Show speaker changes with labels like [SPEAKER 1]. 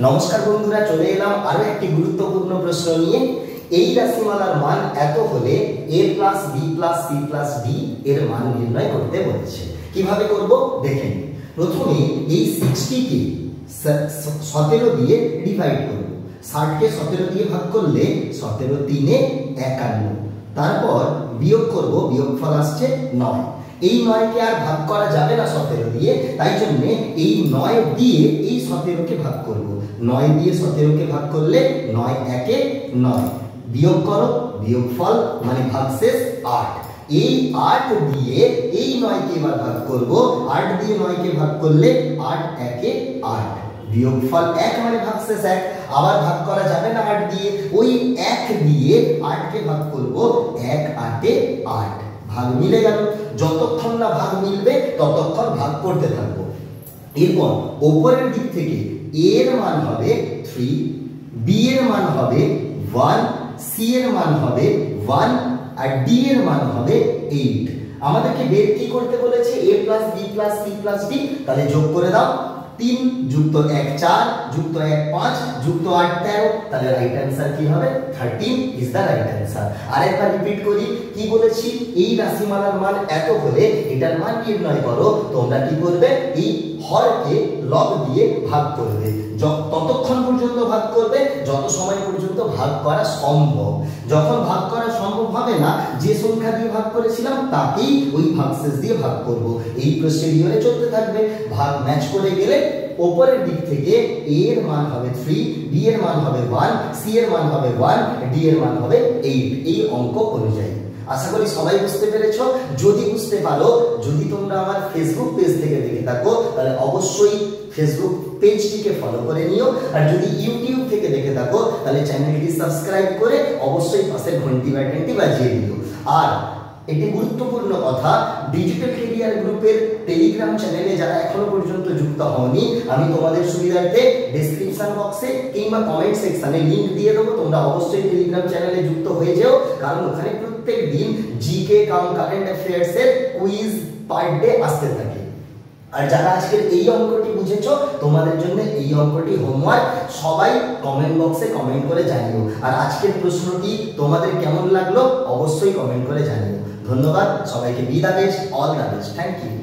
[SPEAKER 1] নমস্কার বন্ধুরা, চলে এলাম আরো একটি গুরুত্বপূর্ণ প্রশ্ন নিয়ে। এই রাশিমালার মান এত হলে a plus b plus c plus d এর মান নির্ণয় করতে বলেছে। কিভাবে করব দেখেন। প্রথমে এই 60 কে 17 দিয়ে ডিভাইড করব। 60 কে 17 দিয়ে ভাগ করলে 17 3 51। তারপর বিয়োগ করব, বিয়োগফল আসছে 9। এই 9 কে আর ভাগ করা যাবে না 17 দিয়ে, তাই জন্য এই 9 দিয়ে এই 17 কে ভাগ করব। 9 দিয়ে 17 কে ভাগ করলে 9 একে 9। বিয়োগ করো, বিয়োগফল মানে ভাগশেষ 8। এই 8 দিয়ে এই 9 কে এবার ভাগ করব। 8 দিয়ে 9 কে ভাগ করলে 8 একে 8। বিয়োগফল 1 মানে ভাগশেষ 1। আবার ভাগ করা যাবে না 8 দিয়ে, ওই 1 দিয়ে 8 কে ভাগ করব। 1 8 এ 8, ভাগ মিলে গেল। যতক্ষণ না ভাগ মিলবে ততক্ষণ ভাগ করতে থাকবো। এরপর উপরের দিক থেকে a এর মান হবে 3, b এর মান হবে 1, c এর মান হবে 1 আর d এর মান হবে 8। আমাদেরকে বের কি করতে বলেছে? a plus b plus c plus d। তাহলে যোগ করে দাও। 3 যুক্ত 1 4 যুক্ত 1 5 যুক্ত 8 13। তাহলে রাইট অ্যানসার কি হবে? 13 ইজ দা রাইট অ্যানসার। আরেকবার রিপিট করি, কি বলেছি? এই রাশিমালার মান এত হলে এটার মান নির্ণয় করো। তোমরা কি করবে? এই হরকে লব দিয়ে ভাগ করবে। ততক্ষণ পর্যন্ত ভাগ করবে যত সময় পর্যন্ত ভাগ করা সম্ভব। যখন ভাগ করা সম্ভব হবে না, যে সংখ্যা দিয়ে ভাগ করেছিলাম তাকেই ওই ভাগশেষ দিয়ে ভাগ করব। এই প্রসিডিওরে চলতে থাকবে। ভাগ ম্যাচ করে গেলে উপরের দিক থেকে a এর মান হবে 3, b এর মান হবে 1, c এর মান হবে 1, d এর মান হবে 8। এই অঙ্ক অনুযায়ী আশা করি সবাই বুঝতে পেরেছো। যদি বুঝতে পারো, যদি তোমরা আমার ফেসবুক পেজ থেকে দেখে থাকো তাহলে অবশ্যই ফেসবুক পেজটিকে ফলো করে নিও। আর যদি ইউটিউব থেকে দেখে থাকো তাহলে চ্যানেলটি সাবস্ক্রাইব করে অবশ্যই পাশের ঘন্টি বাটনটি বাজিয়ে দিও। আর একটি গুরুত্বপূর্ণ কথা, ডিজিটাল ক্যারিয়ার গ্রুপের টেলিগ্রাম চ্যানেলে যারা এখনো পর্যন্ত যুক্ত হওনি, আমি তোমাদের সুবিধার্থে ডেসক্রিপশন বক্সে কিংবা কমেন্ট সেকশনে লিংক দিয়ে দেবো। তোমরা অবশ্যই টেলিগ্রাম চ্যানেলে যুক্ত হয়ে যাও, কারণ ওখানে প্রত্যেক দিন জিকে কারেন্ট অ্যাফেয়ার্স এর কুইজ পার ডে আসতে থাকে। আর যারা আজকের এই অঙ্কটি বুঝেছো, তোমাদের জন্য এই অঙ্কটি হোমওয়ার্ক। সবাই কমেন্ট বক্সে কমেন্ট করে জানিও। আর আজকের প্রশ্নটি তোমাদের কেমন লাগলো অবশ্যই কমেন্ট করে জানিও। ধন্যবাদ সবাইকে। Be the best, all the best, thank you.